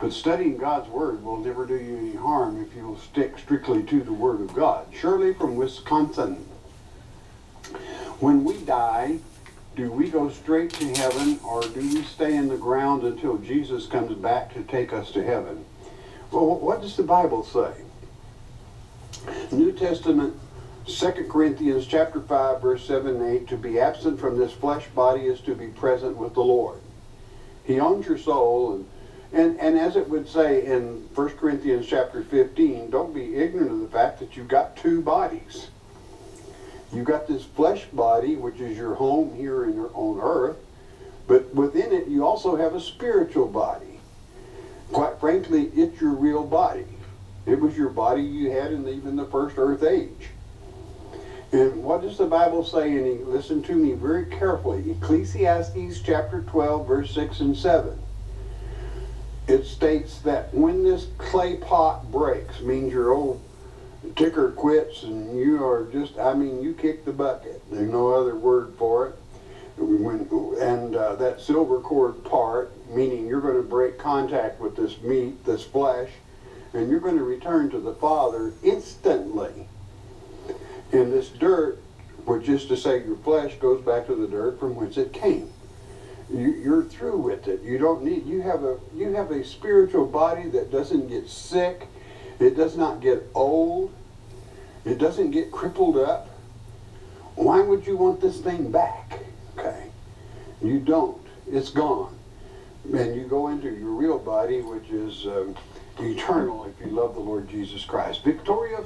But studying God's Word will never do you any harm if you'll stick strictly to the Word of God. Shirley from Wisconsin. When we die, do we go straight to heaven, or do we stay in the ground until Jesus comes back to take us to heaven? Well, what does the Bible say? New Testament, 2 Corinthians chapter 5, verse 7 and 8, to be absent from this flesh body is to be present with the Lord. He owns your soul, and as it would say in 1 Corinthians chapter 15, don't be ignorant of the fact that you've got two bodies. You've got this flesh body, which is your home here on earth, but within it you also have a spiritual body. Quite frankly, it's your real body. It was your body you had in even the first earth age. And what does the Bible say? And listen to me very carefully. Ecclesiastes chapter 12, verse 6 and 7. It states that when this clay pot breaks, means your old ticker quits and you are just, you kick the bucket. There's no other word for it. That silver cord part, meaning you're going to break contact with this meat, this flesh, and you're going to return to the Father instantly. And this dirt, which is to say your flesh, goes back to the dirt from whence it came. You're through with it. You don't need. You have a spiritual body that doesn't get sick. It does not get old. It doesn't get crippled up. Why would you want this thing back? Okay, you don't. It's gone, and you go into your real body, which is eternal if you love the Lord Jesus Christ. Victoria.